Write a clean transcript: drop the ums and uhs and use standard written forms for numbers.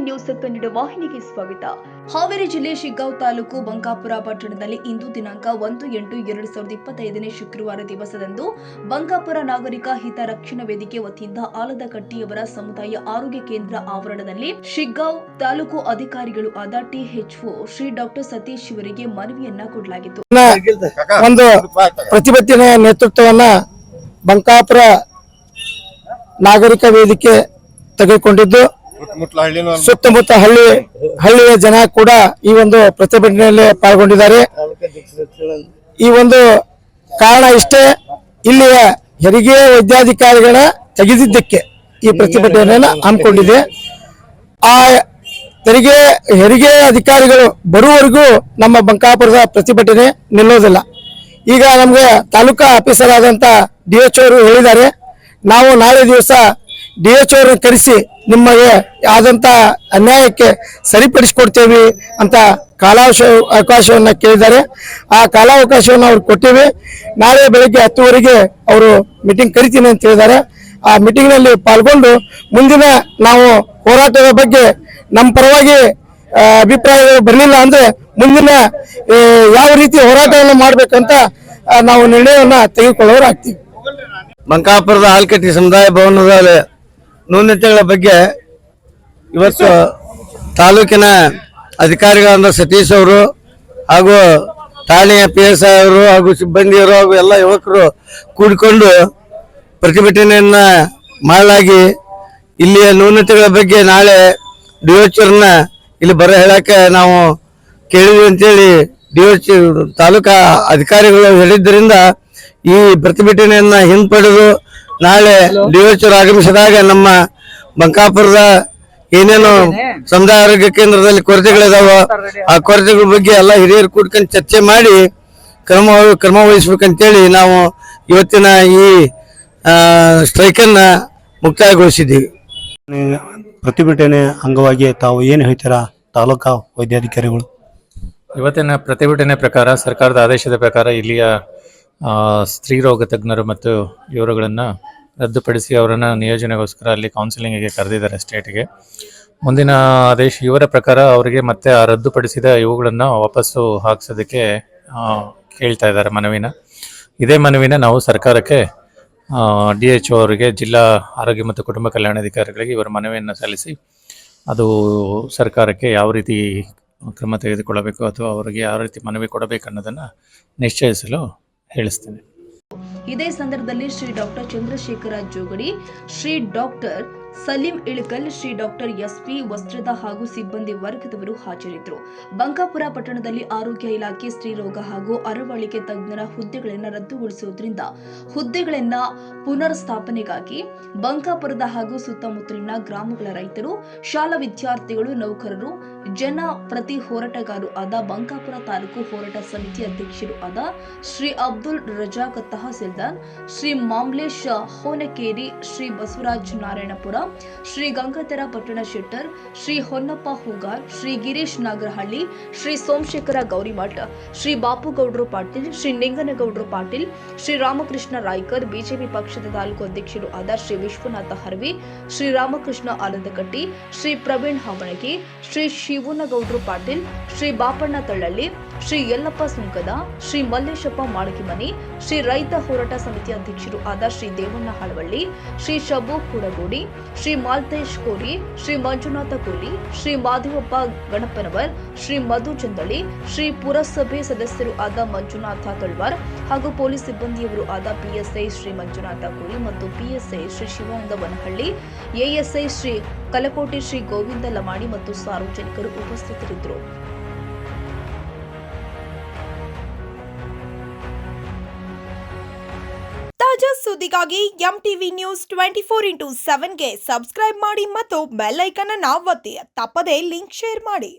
News Kannada ವಾಹಿನಿಗೆ ಸ್ವಾಗತ. ಹಾವೇರಿ ಜಿಲ್ಲೆ ಶಿಗ್ಗಾಂವ್ ತಾಲೂಕು ಬಂಕಾಪುರ ಪಟ್ಟಣದಲ್ಲಿ ಇಂದು ದಿನಾಂಕ 1/8/2025 ಶುಕ್ರವಾರ ದಿವಸದಂದು ಬಂಕಾಪುರ ನಾಗರಿಕ ಹಿತ ರಕ್ಷಣಾ ವೇದಿಕೆ ವತಿಯಿಂದ ಆಲದಕಟ್ಟಿಯವರ ಸಮುದಾಯ ಆರೋಗ್ಯ ಕೇಂದ್ರ ಆವರಣದಲ್ಲಿ ಶಿಗ್ಗಾಂವ್ ತಾಲೂಕು ಅಧಿಕಾರಿಗಳು ಆದ ಟಿಎಚ್ಒ ಶ್ರೀ ಡಾಕ್ಟರ್ ಸತೀಶ್ ಇವರಿಗೆ ಮನವಿಯನ್ನ ಕೊಡಲಾಗಿತ್ತು. ಒಂದು ಪ್ರತಿಭಟನೆ ನೇತೃತ್ವವನ್ನ ಬಂಕಾಪುರ ನಾಗರಿಕ ವೇದಿಕೆ ತೆಗೆದುಕೊಂಡಿದ್ದು ಸುತ್ತಮುತ್ತ ಹಳ್ಳಿಯ ಜನ ಕೂಡ ಈ ಒಂದು ಪ್ರತಿಭಟನೆಯಲ್ಲಿ ಪಾಲ್ಗೊಂಡಿದ್ದಾರೆ. ಈ ಒಂದು ಕಾರಣ ಇಷ್ಟೇ, ಇಲ್ಲಿಯ ಹೆರಿಗೆ ವೈದ್ಯಾಧಿಕಾರಿಗಳ ತೆಗೆದಿದ್ದಕ್ಕೆ ಈ ಪ್ರತಿಭಟನೆಯನ್ನು ಹಮ್ಮಿಕೊಂಡಿದೆ. ಆ ಹೆರಿಗೆ ಅಧಿಕಾರಿಗಳು ಬರುವವರೆಗೂ ನಮ್ಮ ಬಂಕಾಪುರದ ಪ್ರತಿಭಟನೆ ನಿಲ್ಲೋದಿಲ್ಲ. ಈಗ ನಮಗೆ ತಾಲೂಕಾ ಆಫೀಸರ್ ಆದಂತ DHO ಅವರು ಹೇಳಿದ್ದಾರೆ, ನಾವು ನಾಳೆ ದಿವಸ DHO ಅವರನ್ನು ಕರೆಸಿ ನಿಮಗೆ ಆದಂತ ಅನ್ಯಾಯಕ್ಕೆ ಸರಿಪಡಿಸಿಕೊಡ್ತೇವೆ ಅಂತ ಅವಕಾಶವನ್ನ ಕೇಳಿದ್ದಾರೆ. ಆ ಕಾಲಾವಕಾಶವನ್ನು ಅವ್ರು ಕೊಟ್ಟಿವಿ. ನಾಳೆ ಬೆಳಗ್ಗೆ 10 ಅವರು ಮೀಟಿಂಗ್ ಕರಿತೀನಿ ಅಂತ ಹೇಳಿದ್ದಾರೆ. ಆ ಮೀಟಿಂಗ್ ನಲ್ಲಿ ಪಾಲ್ಗೊಂಡು ಮುಂದಿನ ನಾವು ಹೋರಾಟದ ಬಗ್ಗೆ ನಮ್ಮ ಪರವಾಗಿ ಅಭಿಪ್ರಾಯಗಳು ಬರಲಿಲ್ಲ ಅಂದ್ರೆ ಮುಂದಿನ ಯಾವ ರೀತಿ ಹೋರಾಟವನ್ನು ಮಾಡ್ಬೇಕಂತ ನಾವು ನಿರ್ಣಯವನ್ನ ತೆಗೆದುಕೊಳ್ಳೋರಾಗ್ತೀವಿ. ಬಂಕಾಪುರದ ಆಲ್ಕಟ್ಟಿ ಸಮುದಾಯ ಭವನದ ನ್ಯೂನತೆಗಳ ಬಗ್ಗೆ ಇವತ್ತು ತಾಲೂಕಿನ ಅಧಿಕಾರಿಗಳಾದ ಸತೀಶ್ ಅವರು ಹಾಗೂ ಠಾಣೆಯ PSI ಅವರು ಹಾಗೂ ಸಿಬ್ಬಂದಿಯವರು ಹಾಗೂ ಎಲ್ಲ ಯುವಕರು ಕೂಡಿಕೊಂಡು ಪ್ರತಿಭಟನೆಯನ್ನ ಮಾಡಲಾಗಿ ಇಲ್ಲಿಯ ನ್ಯೂನತೆಗಳ ಬಗ್ಗೆ ನಾಳೆ DHO ಇಲ್ಲಿ ಬರ ಹೇಳಕ್ಕೆ ನಾವು ಕೇಳಿದ್ವಿ ಅಂತೇಳಿ DHO ತಾಲೂಕಾ ಅಧಿಕಾರಿಗಳು ಹೇಳಿದ್ದರಿಂದ ಈ ಪ್ರತಿಭಟನೆಯನ್ನ ಹಿಂಪಡೆದು ನಾಳೆ DHO ಆಗಮಿಸಿದಾಗ ನಮ್ಮ ಬಂಕಾಪುರದ ಏನೇನು ಸಮುದಾಯ ಆರೋಗ್ಯ ಕೇಂದ್ರದಲ್ಲಿ ಕೊರತೆಗಳಿದಾವ ಆ ಕೊರತೆಗಳ ಬಗ್ಗೆ ಎಲ್ಲ ಹಿರಿಯರು ಕೂಡ್ಕೊಂಡು ಚರ್ಚೆ ಮಾಡಿ ಕ್ರಮ ವಹಿಸ್ಬೇಕಂತೇಳಿ ನಾವು ಇವತ್ತಿನ ಈ ಸ್ಟ್ರೈಕನ್ನ ಮುಕ್ತಾಯಗೊಳಿಸಿದ್ದೀವಿ. ಪ್ರತಿಭಟನೆ ಅಂಗವಾಗಿ ತಾವು ಏನು ಹೇಳ್ತೀರಾ ತಾಲೂಕಾ ವೈದ್ಯಾಧಿಕಾರಿಗಳು? ಇವತ್ತಿನ ಪ್ರತಿಭಟನೆ ಪ್ರಕಾರ ಸರ್ಕಾರದ ಆದೇಶದ ಪ್ರಕಾರ ಇಲ್ಲಿಯ ಸ್ತ್ರೀರೋಗ ತಜ್ಞರು ಮತ್ತು ಇವರುಗಳನ್ನು ರದ್ದುಪಡಿಸಿ ಅವರನ್ನು ನಿಯೋಜನೆಗೋಸ್ಕರ ಅಲ್ಲಿ ಕೌನ್ಸಿಲಿಂಗಿಗೆ ಕರೆದಿದ್ದಾರೆ ಸ್ಟೇಟ್ಗೆ. ಮುಂದಿನ ಆದೇಶ ಇವರ ಪ್ರಕಾರ ಅವರಿಗೆ ಮತ್ತೆ ಆ ರದ್ದುಪಡಿಸಿದ ಇವುಗಳನ್ನು ವಾಪಸ್ಸು ಹಾಕಿಸೋದಕ್ಕೆ ಕೇಳ್ತಾ ಇದ್ದಾರೆ ಮನವಿನ. ಇದೇ ಮನವಿನ ನಾವು ಸರ್ಕಾರಕ್ಕೆ DHO ಅವರಿಗೆ, ಜಿಲ್ಲಾ ಆರೋಗ್ಯ ಮತ್ತು ಕುಟುಂಬ ಕಲ್ಯಾಣಾಧಿಕಾರಿಗಳಿಗೆ ಇವರ ಮನವಿಯನ್ನು ಸಲ್ಲಿಸಿ ಅದು ಸರ್ಕಾರಕ್ಕೆ ಯಾವ ರೀತಿ ಕ್ರಮ ತೆಗೆದುಕೊಳ್ಳಬೇಕು ಅಥವಾ ಅವರಿಗೆ ಯಾವ ರೀತಿ ಮನವಿ ಕೊಡಬೇಕು ಅನ್ನೋದನ್ನು ನಿಶ್ಚಯಿಸಲು ಹೇಳಿಸ್ತೇನೆ. ಇದೇ ಸಂದರ್ಭದಲ್ಲಿ Shri doctor Chandrashekhar Jogadi, Shri doctor Salim Ilkal, Shri doctor SP Vastrad ಹಾಗೂ ಸಿಬ್ಬಂದಿ ವರ್ಗದವರು ಹಾಜರಿದ್ದರು. ಬಂಕಾಪುರ ಪಟ್ಟಣದಲ್ಲಿ ಆರೋಗ್ಯ ಇಲಾಖೆ ಸ್ತ್ರೀರೋಗ ಹಾಗೂ ಅರವಳಿಕೆ ತಜ್ಞರ ಹುದ್ದೆಗಳನ್ನು ರದ್ದುಗೊಳಿಸುವುದರಿಂದ ಹುದ್ದೆಗಳನ್ನ ಪುನರ್ ಸ್ಥಾಪನೆಗಾಗಿ ಬಂಕಾಪುರದ ಹಾಗೂ ಸುತ್ತಮುತ್ತಲಿನ ಗ್ರಾಮಗಳ ರೈತರು, ಶಾಲಾ ವಿದ್ಯಾರ್ಥಿಗಳು, ನೌಕರರು, ಜನ ಪ್ರತಿ ಹೋರಾಟಗಾರರು ಆದ ಬಂಕಾಪುರ ತಾಲೂಕು ಹೋರಾಟ ಸಮಿತಿ ಅಧ್ಯಕ್ಷರು ಆದ ಶ್ರೀ ಅಬ್ದುಲ್ ರಜಾಕ್ ತಹಸೀಲ್ದಾರ್, ಶ್ರೀ ಮಾಮ್ಲೇಶ್ ಹೋನಕೇರಿ, ಶ್ರೀ ಬಸವರಾಜ್ ನಾರಾಯಣಪುರ, ಶ್ರೀ ಗಂಗಾಧರ ಪಟ್ಟಣ ಶೆಟ್ಟರ್, ಶ್ರೀ ಹೊನ್ನಪ್ಪ ಹೂಗಾರ್, ಶ್ರೀ ಗಿರೀಶ್ ನಾಗರಹಳ್ಳಿ, ಶ್ರೀ ಸೋಮಶೇಖರ ಗೌರಿಮಠ್, ಶ್ರೀ ಬಾಪುಗೌಡರು ಪಾಟೀಲ್, ಶ್ರೀ ನಿಂಗನಗೌಡರು ಪಾಟೀಲ್, ಶ್ರೀ ರಾಮಕೃಷ್ಣ ರಾಯ್ಕರ್, ಬಿಜೆಪಿ ಪಕ್ಷದ ತಾಲೂಕು ಅಧ್ಯಕ್ಷರು ಆದ ಶ್ರೀ ವಿಶ್ವನಾಥ ಹರ್ವಿ, ಶ್ರೀ ರಾಮಕೃಷ್ಣ ಆಲದಕಟ್ಟಿ, ಶ್ರೀ ಪ್ರವೀಣ್ ಹಾವಣಗಿ, ಶ್ರೀ ಶಿವನಗೌಡರು ಪಾಟೀಲ್, ಶ್ರೀ ಬಾಪಣ್ಣ ತಳ್ಳಳ್ಳಿ, ಶ್ರೀ ಯಲ್ಲಪ್ಪ ಸುಂಕದ, ಶ್ರೀ ಮಲ್ಲೇಶಪ್ಪ ಮಾಳಕಿಮನಿ, ಶ್ರೀ ರೈತ ಹೋರಾಟ ಸಮಿತಿ ಅಧ್ಯಕ್ಷರು ಆದ ಶ್ರೀ ದೇವಣ್ಣ ಹಳವಳ್ಳಿ, ಶ್ರೀ ಶಬು ಕುಡಗೋಡಿ, ಶ್ರೀ ಮಾಲ್ತೇಶ್ ಕೋರಿ, ಶ್ರೀ ಮಂಜುನಾಥ ಕೋಲಿ, ಶ್ರೀ ಮಾದೇವಪ್ಪ ಗಣಪನವರ್, ಶ್ರೀ ಮಧು ಚಂದಳಿ, ಶ್ರೀ ಪುರಸಭೆ ಸದಸ್ಯರು ಆದ ಮಂಜುನಾಥ ತಳ್ವಾರ್ ಹಾಗೂ ಪೊಲೀಸ್ ಸಿಬ್ಬಂದಿಯವರು ಆದ PSI ಶ್ರೀ ಮಂಜುನಾಥ ಕೋಲಿ ಮತ್ತು PSI ಶ್ರೀ ಶಿವಾನಂದ ವನಹಳ್ಳಿ, ASI ಶ್ರೀ ಕಲಕೋಟೆ ಶ್ರೀ ಗೋವಿಂದ ಲಮಾಣಿ ಮತ್ತು ಸಾರ್ವಜನಿಕರು ಉಪಸ್ಥಿತರಿದ್ದರು. ತಾಜಾ ಸುದ್ದಿಗಾಗಿ MTV ನ್ಯೂಸ್ 24/7ಗೆ ಸಬ್ಸ್ಕ್ರೈಬ್ ಮಾಡಿ ಮತ್ತು ಬೆಲ್ ಐಕಾನ್ ಅನ್ನು ಒತ್ತಿ. ತಪ್ಪದೇ ಲಿಂಕ್ ಶೇರ್ ಮಾಡಿ.